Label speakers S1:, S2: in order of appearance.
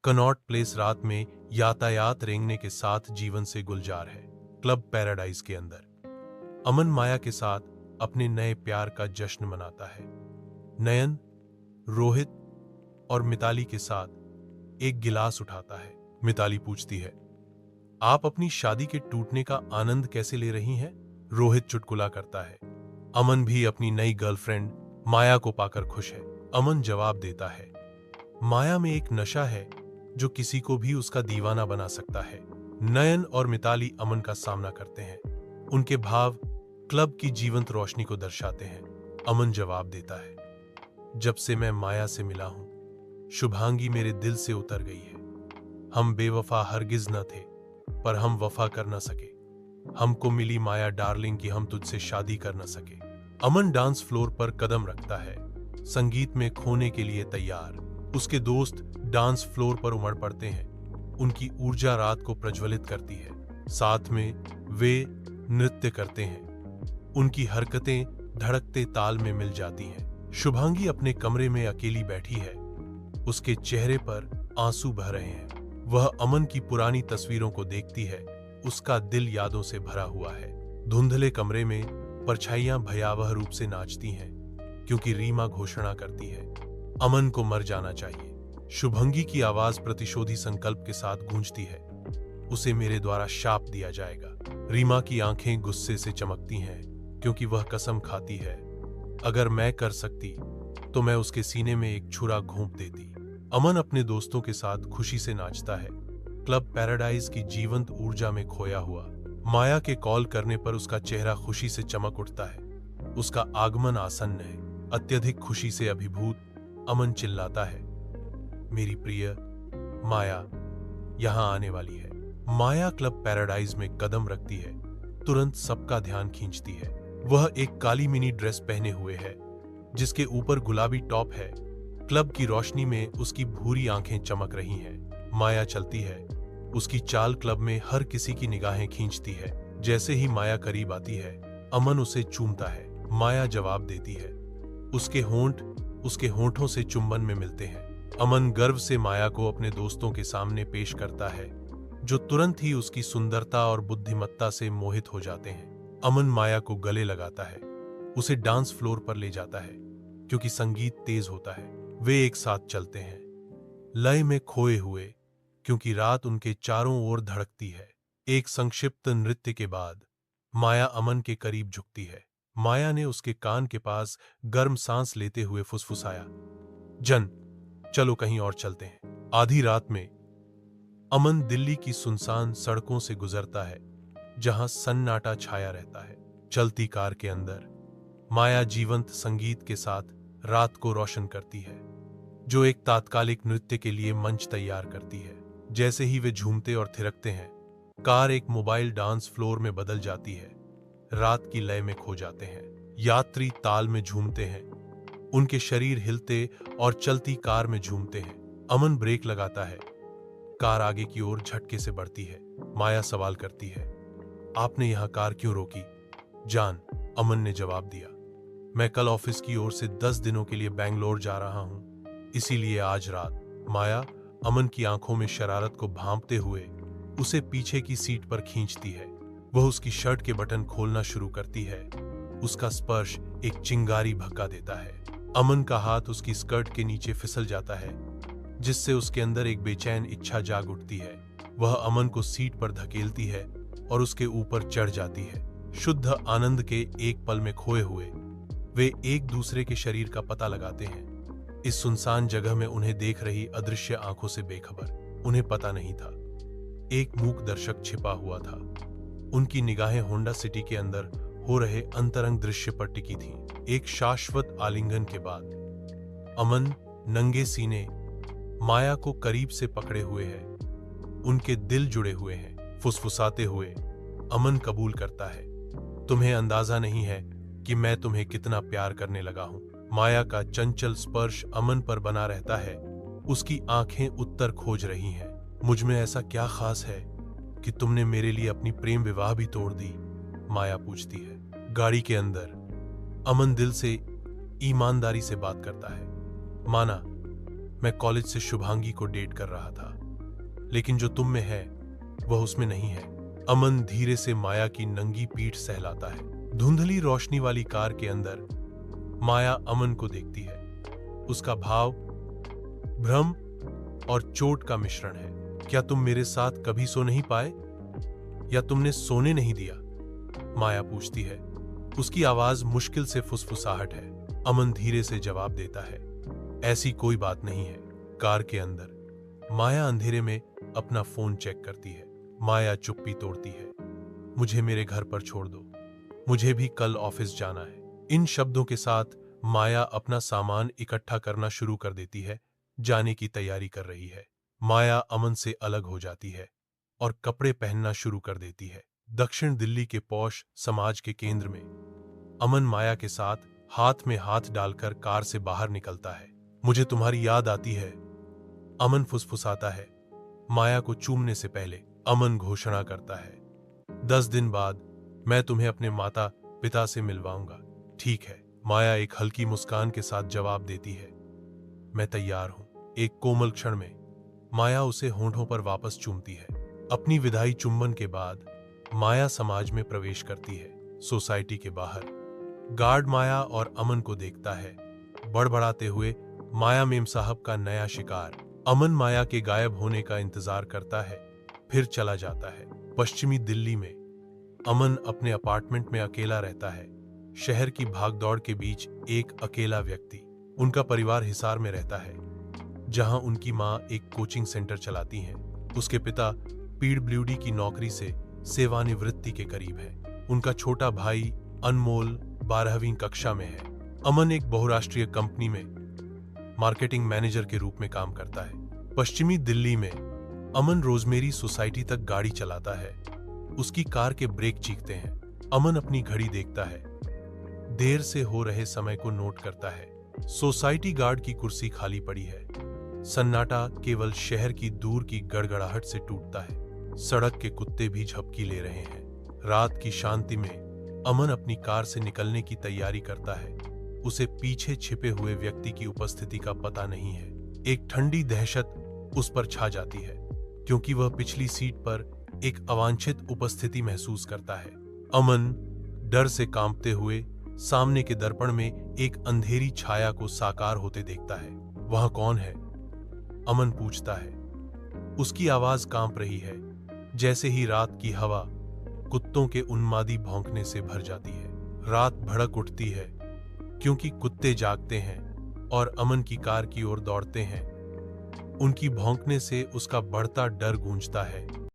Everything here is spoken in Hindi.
S1: कनॉट प्लेस रात में यातायात रेंगने के साथ जीवन से गुलजार है। क्लब पैराडाइज के अंदर अमन माया के साथ अपने नए प्यार का जश्न मनाता है। नयन, रोहित और मिताली के साथ एक गिलास उठाता है। मिताली पूछती है, आप अपनी शादी के टूटने का आनंद कैसे ले रही हैं? रोहित चुटकुला करता है, अमन भी अपनी नई गर्लफ्रेंड माया को पाकर खुश है। अमन जवाब देता है, माया में एक नशा है जो किसी को भी उसका दीवाना बना सकता है। नयन और मिताली अमन का सामना करते हैं। उनके भाव क्लब की जीवंत रोशनी को दर्शाते हैं। अमन जवाब देता है, जब से मैं माया से मिला हूं, शुभांगी मेरे दिल से उतर गई है। हम बेवफा हरगिज न थे, पर हम वफा कर न सके। हमको मिली माया डार्लिंग कि हम तुझसे शादी कर न सके। अमन डांस फ्लोर पर कदम रखता है, संगीत में खोने के लिए तैयार। उसके दोस्त डांस फ्लोर पर उमड़ पड़ते हैं। उनकी ऊर्जा रात को प्रज्वलित करती है। साथ में वे नृत्य करते हैं। उनकी हरकतें धड़कते ताल में मिल जाती हैं। शुभांगी अपने कमरे में अकेली बैठी है। उसके चेहरे पर आंसू बह रहे हैं। वह अमन की पुरानी तस्वीरों को देखती है। उसका दिल यादों से भरा हुआ है। धुंधले कमरे में परछाइयां भयावह रूप से नाचती हैं, क्योंकि रीमा घोषणा करती है, अमन को मर जाना चाहिए। शुभांगी की आवाज प्रतिशोधी संकल्प के साथ गूंजती है, उसे मेरे द्वारा शाप दिया जाएगा। रीमा की आंखें गुस्से से चमकती हैं, क्योंकि वह कसम खाती है, अगर मैं कर सकती तो मैं उसके सीने में एक छुरा घोंप देती। अमन अपने दोस्तों के साथ खुशी से नाचता है, क्लब पैराडाइज की जीवंत ऊर्जा में खोया हुआ। माया के कॉल करने पर उसका चेहरा खुशी से चमक उठता है। उसका आगमन आसन्न है। अत्यधिक खुशी से अभिभूत अमन चिल्लाता है, मेरी प्रिय माया यहां आने वाली है। माया क्लब पैराडाइज में कदम रखती है, तुरंत सबका ध्यान खींचती है। वह एक काली मिनी ड्रेस पहने हुए है, जिसके ऊपर गुलाबी टॉप है। क्लब की रोशनी में उसकी भूरी आंखें चमक रही हैं। माया चलती है। उसकी चाल क्लब में हर किसी की निगाहें खींचती है। जैसे ही माया करीब आती है, अमन उसे चूमता है। माया जवाब देती है। उसके होंठ उसके होंठों से चुंबन में मिलते हैं। अमन गर्व से माया को अपने दोस्तों के सामने पेश करता है, जो तुरंत ही उसकी सुंदरता और बुद्धिमत्ता से मोहित हो जाते हैं। अमन माया को गले लगाता है, उसे डांस फ्लोर पर ले जाता है, क्योंकि संगीत तेज होता है। वे एक साथ चलते हैं, लय में खोए हुए, क्योंकि रात उनके चारों ओर धड़कती है। एक संक्षिप्त नृत्य के बाद माया अमन के करीब झुकती है। माया ने उसके कान के पास गर्म सांस लेते हुए फुसफुसाया, जन, चलो कहीं और चलते हैं। आधी रात में अमन दिल्ली की सुनसान सड़कों से गुजरता है, जहां सन्नाटा छाया रहता है। चलती कार के अंदर माया जीवंत संगीत के साथ रात को रोशन करती है, जो एक तात्कालिक नृत्य के लिए मंच तैयार करती है। जैसे ही वे झूमते और थिरकते हैं, कार एक मोबाइल डांस फ्लोर में बदल जाती है। रात की लय में खो जाते हैं। यात्री ताल में झूमते हैं, उनके शरीर हिलते और चलती कार में झूमते हैं। अमन ब्रेक लगाता है। कार आगे की ओर झटके से बढ़ती है। माया सवाल करती है, आपने यहां कार क्यों रोकी? जान, अमन ने जवाब दिया, मैं कल ऑफिस की ओर से 10 दिनों के लिए बेंगलोर जा रहा हूं, इसीलिए आज रात। माया अमन की आंखों में शरारत को भांपते हुए उसे पीछे की सीट पर खींचती है। वह उसकी शर्ट के बटन खोलना शुरू करती है। उसका स्पर्श एक चिंगारी भड़का देता है। अमन का हाथ उसकी स्कर्ट के नीचे फिसल जाता है, जिससे उसके अंदर एक बेचैन इच्छा जाग उठती है। वह अमन को सीट पर धकेलती है और उसके ऊपर चढ़ जाती है। शुद्ध आनंद के एक पल में खोए हुए वे एक दूसरे के शरीर का पता लगाते हैं। इस सुनसान जगह में उन्हें देख रही अदृश्य आंखों से बेखबर उन्हें पता नहीं था, एक मूक दर्शक छिपा हुआ था। उनकी निगाहें होंडा सिटी के अंदर हो रहे अंतरंग दृश्य पर टिकी थीं। एक शाश्वत आलिंगन के बाद अमन नंगे सीने माया को करीब से पकड़े हुए है। उनके दिल जुड़े हुए हैं। फुसफुसाते हुए अमन कबूल करता है, तुम्हें अंदाजा नहीं है कि मैं तुम्हें कितना प्यार करने लगा हूं। माया का चंचल स्पर्श अमन पर बना रहता है। उसकी आंखें उत्तर खोज रही हैं। मुझ में ऐसा क्या खास है कि तुमने मेरे लिए अपनी प्रेम विवाह भी तोड़ दी? माया पूछती है। गाड़ी के अंदर अमन दिल से ईमानदारी से बात करता है, माना मैं कॉलेज से शुभांगी को डेट कर रहा था, लेकिन जो तुम में है वह उसमें नहीं है। अमन धीरे से माया की नंगी पीठ सहलाता है। धुंधली रोशनी वाली कार के अंदर माया अमन को देखती है। उसका भाव भ्रम और चोट का मिश्रण है। क्या तुम मेरे साथ कभी सो नहीं पाए, या तुमने सोने नहीं दिया? माया पूछती है। उसकी आवाज मुश्किल से फुसफुसाहट है। अमन धीरे से जवाब देता है, ऐसी कोई बात नहीं है। कार के अंदर माया अंधेरे में अपना फोन चेक करती है। माया चुप्पी तोड़ती है। मुझे मेरे घर पर छोड़ दो, मुझे भी कल ऑफिस जाना है। इन शब्दों के साथ माया अपना सामान इकट्ठा करना शुरू कर देती है। जाने की तैयारी कर रही है। माया अमन से अलग हो जाती है और कपड़े पहनना शुरू कर देती है। दक्षिण दिल्ली के पौष समाज के केंद्र में अमन माया के साथ हाथ में हाथ डालकर कार से बाहर निकलता है। मुझे तुम्हारी याद आती है, अमन फुसफुसाता है। माया को चूमने से पहले अमन घोषणा करता है, 10 दिन बाद मैं तुम्हें अपने माता पिता से मिलवाऊंगा, ठीक है? माया एक हल्की मुस्कान के साथ जवाब देती है, मैं तैयार हूं। एक कोमल क्षण में माया उसे होंठों पर वापस चूमती है। अपनी विदाई चुंबन के बाद माया समाज में प्रवेश करती है। सोसाइटी के बाहर गार्ड माया और अमन को देखता है। बड़बड़ाते हुए माया मेम साहब का नया शिकार। अमन माया के गायब होने का इंतजार करता है, फिर चला जाता है। पश्चिमी दिल्ली में अमन अपने अपार्टमेंट में अकेला रहता है। शहर की भागदौड़ के बीच एक अकेला व्यक्ति। उनका परिवार हिसार में रहता है, जहां उनकी मां एक कोचिंग सेंटर चलाती हैं। उसके पिता पीडब्ल्यूडी की नौकरी से सेवानिवृत्ति के करीब है। उनका छोटा भाई अनमोल 12वीं कक्षा में है। अमन एक बहुराष्ट्रीय कंपनी में मार्केटिंग मैनेजर के रूप में काम करता है। पश्चिमी दिल्ली में अमन रोजमेरी सोसाइटी तक गाड़ी चलाता है। उसकी कार के ब्रेक चीखते हैं। अमन अपनी घड़ी देखता है, देर से हो रहे समय को नोट करता है। सोसाइटी गार्ड की कुर्सी खाली पड़ी है। सन्नाटा केवल शहर की दूर की गड़गड़ाहट से टूटता है। सड़क के कुत्ते भी झपकी ले रहे हैं। रात की शांति में अमन अपनी कार से निकलने की तैयारी करता है। उसे पीछे छिपे हुए व्यक्ति की उपस्थिति का पता नहीं है। एक ठंडी दहशत उस पर छा जाती है, क्योंकि वह पिछली सीट पर एक अवांछित उपस्थिति महसूस करता है। अमन डर से कांपते हुए सामने के दर्पण में एक अंधेरी छाया को साकार होते देखता है। वहां कौन है? अमन पूछता है। उसकी आवाज कांप रही है, जैसे ही रात की हवा कुत्तों के उन्मादी भौंकने से भर जाती है। रात भड़क उठती है, क्योंकि कुत्ते जागते हैं और अमन की कार की ओर दौड़ते हैं। उनकी भौंकने से उसका बढ़ता डर गूंजता है।